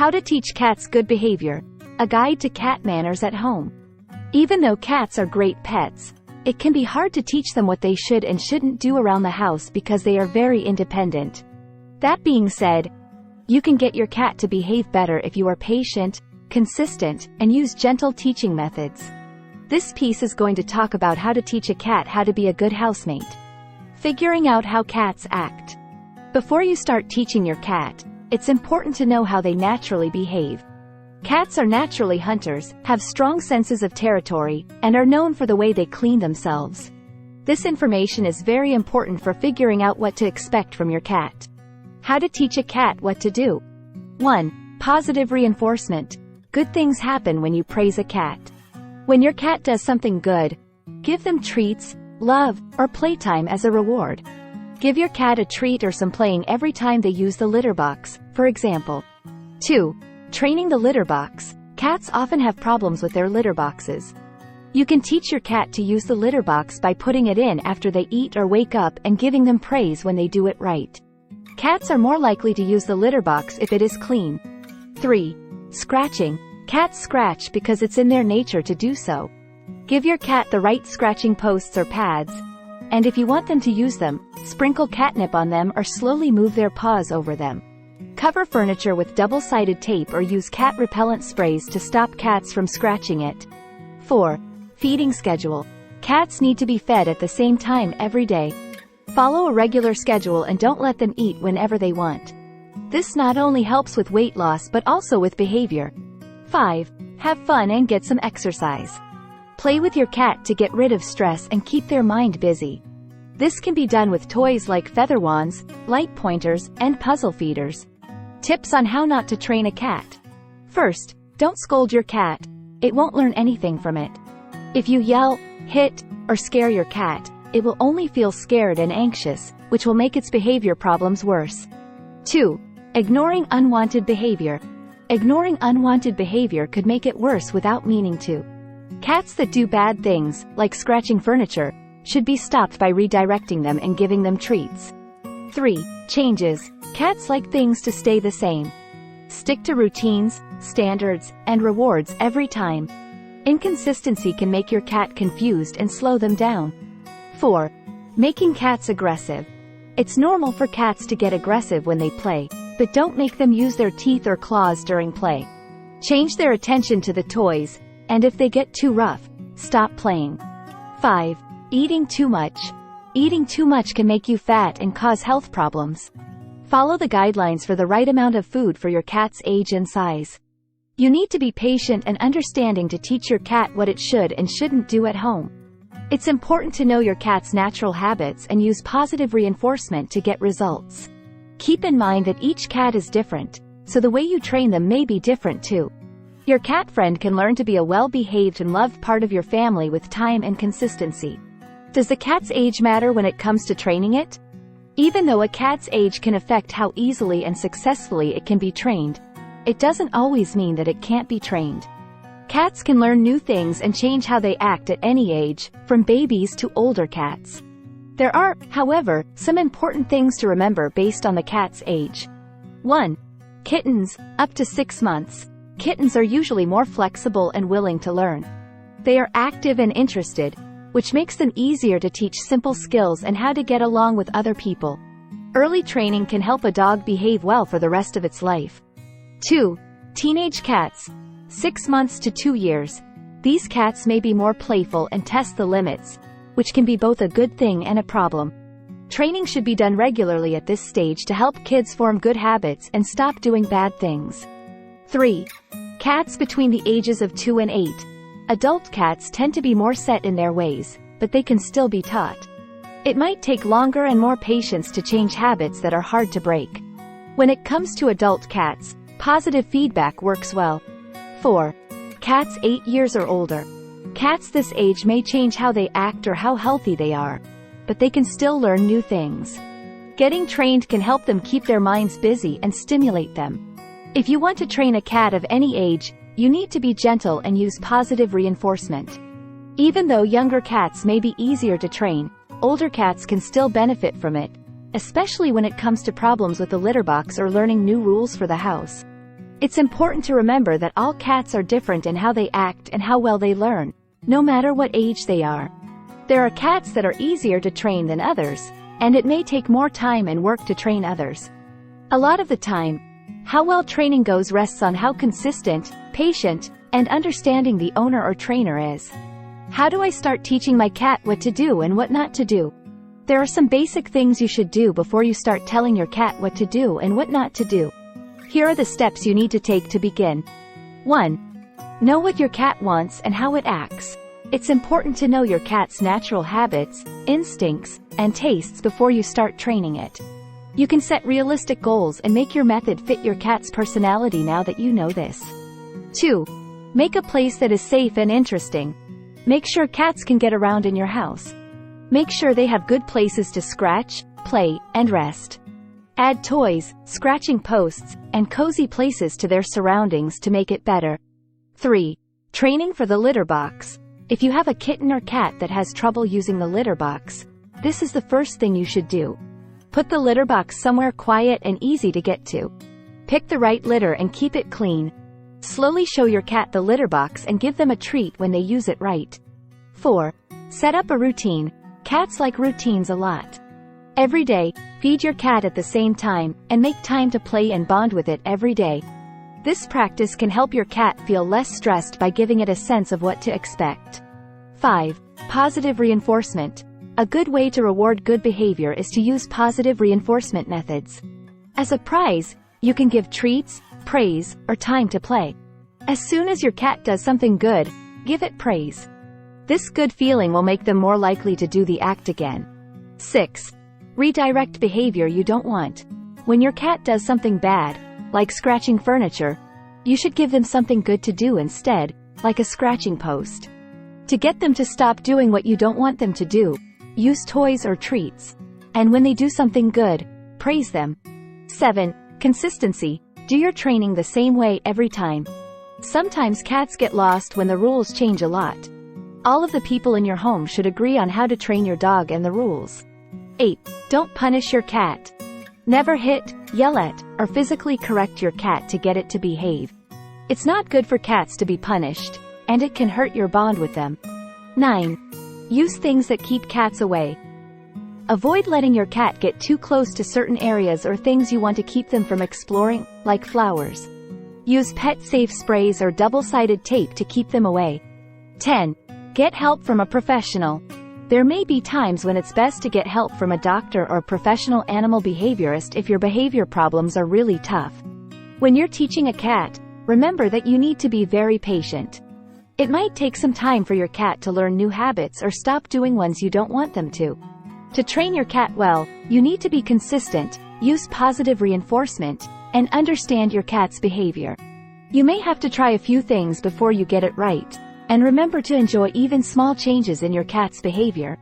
How to teach cats good behavior. A guide to cat manners at home. Even though cats are great pets, it can be hard to teach them what they should and shouldn't do around the house because they are very independent. That being said, you can get your cat to behave better if you are patient, consistent, and use gentle teaching methods. This piece is going to talk about how to teach a cat how to be a good housemate. Figuring out how cats act. Before you start teaching your cat, it's important to know how they naturally behave. Cats are naturally hunters, have strong senses of territory, and are known for the way they clean themselves. This information is very important for figuring out what to expect from your cat. How to teach a cat what to do. 1. Positive reinforcement. Good things happen when you praise a cat. When your cat does something good, give them treats, love, or playtime as a reward. Give your cat a treat or some playing every time they use the litter box, for example. 2. Training the litter box. Cats often have problems with their litter boxes. You can teach your cat to use the litter box by putting it in after they eat or wake up and giving them praise when they do it right. Cats are more likely to use the litter box if it is clean. 3. Scratching. Cats scratch because it's in their nature to do so. Give your cat the right scratching posts or pads, and if you want them to use them, sprinkle catnip on them or slowly move their paws over them. Cover furniture with double-sided tape or use cat repellent sprays to stop cats from scratching it. 4. Feeding schedule. Cats need to be fed at the same time every day. Follow a regular schedule and don't let them eat whenever they want. This not only helps with weight loss but also with behavior. 5. Have fun and get some exercise. Play with your cat to get rid of stress and keep their mind busy. This can be done with toys like feather wands, light pointers, and puzzle feeders. Tips on how not to train a cat. First, don't scold your cat. It won't learn anything from it. If you yell, hit, or scare your cat, it will only feel scared and anxious, which will make its behavior problems worse. 2. Ignoring unwanted behavior. Ignoring unwanted behavior could make it worse without meaning to. Cats that do bad things, like scratching furniture, should be stopped by redirecting them and giving them treats. 3. Changes. Cats like things to stay the same. Stick to routines, standards, and rewards every time. Inconsistency can make your cat confused and slow them down. 4. Making cats aggressive. It's normal for cats to get aggressive when they play, but don't make them use their teeth or claws during play. Change their attention to the toys, and if they get too rough, stop playing. 5. Eating too much. Eating too much can make you fat and cause health problems. Follow the guidelines for the right amount of food for your cat's age and size. You need to be patient and understanding to teach your cat what it should and shouldn't do at home. It's important to know your cat's natural habits and use positive reinforcement to get results. Keep in mind that each cat is different, so the way you train them may be different too. Your cat friend can learn to be a well-behaved and loved part of your family with time and consistency. Does the cat's age matter when it comes to training it? Even though a cat's age can affect how easily and successfully it can be trained, it doesn't always mean that it can't be trained. Cats can learn new things and change how they act at any age, from babies to older cats. There are, however, some important things to remember based on the cat's age. 1. Kittens, up to 6 months. Kittens are usually more flexible and willing to learn. They are active and interested, which makes them easier to teach simple skills and how to get along with other people. Early training can help a dog behave well for the rest of its life. 2. Teenage cats, 6 months to 2 years. These cats may be more playful and test the limits, which can be both a good thing and a problem. Training should be done regularly at this stage to help kids form good habits and stop doing bad things. 3. Cats between the ages of 2 and 8. Adult cats tend to be more set in their ways, but they can still be taught. It might take longer and more patience to change habits that are hard to break. When it comes to adult cats, positive feedback works well. 4. Cats 8 years or older. Cats this age may change how they act or how healthy they are, but they can still learn new things. Getting trained can help them keep their minds busy and stimulate them. If you want to train a cat of any age, you need to be gentle and use positive reinforcement. Even though younger cats may be easier to train, older cats can still benefit from it, especially when it comes to problems with the litter box or learning new rules for the house. It's important to remember that all cats are different in how they act and how well they learn, no matter what age they are. There are cats that are easier to train than others, and it may take more time and work to train others. A lot of the time, how well training goes rests on how consistent, patient, and understanding the owner or trainer is. How do I start teaching my cat what to do and what not to do? There are some basic things you should do before you start telling your cat what to do and what not to do. Here are the steps you need to take to begin. 1. Know what your cat wants and how it acts. It's important to know your cat's natural habits, instincts, and tastes before you start training it. You can set realistic goals and make your method fit your cat's personality now that you know this. 2. Make a place that is safe and interesting. Make sure cats can get around in your house. Make sure they have good places to scratch, play, and rest. Add toys, scratching posts, and cozy places to their surroundings to make it better. 3. Training for the litter box. If you have a kitten or cat that has trouble using the litter box, this is the first thing you should do. Put the litter box somewhere quiet and easy to get to. Pick the right litter and keep it clean. Slowly show your cat the litter box and give them a treat when they use it right. 4. Set up a routine. Cats like routines a lot. Every day, feed your cat at the same time, and make time to play and bond with it every day. This practice can help your cat feel less stressed by giving it a sense of what to expect. 5. Positive reinforcement. A good way to reward good behavior is to use positive reinforcement methods. As a prize, you can give treats, praise, or time to play. As soon as your cat does something good, give it praise. This good feeling will make them more likely to do the act again. 6. Redirect behavior you don't want. When your cat does something bad, like scratching furniture, you should give them something good to do instead, like a scratching post. To get them to stop doing what you don't want them to do, use toys or treats. And when they do something good, praise them. 7. Consistency. Do your training the same way every time. Sometimes cats get lost when the rules change a lot. All of the people in your home should agree on how to train your dog and the rules. 8. Don't punish your cat. Never hit, yell at, or physically correct your cat to get it to behave. It's not good for cats to be punished, and it can hurt your bond with them. 9. Use things that keep cats away. Avoid letting your cat get too close to certain areas or things you want to keep them from exploring, like flowers. Use pet-safe sprays or double-sided tape to keep them away. 10. Get help from a professional. There may be times when it's best to get help from a doctor or professional animal behaviorist if your behavior problems are really tough. When you're teaching a cat, remember that you need to be very patient. It might take some time for your cat to learn new habits or stop doing ones you don't want them to. To train your cat well, you need to be consistent, use positive reinforcement, and understand your cat's behavior. You may have to try a few things before you get it right. And remember to enjoy even small changes in your cat's behavior.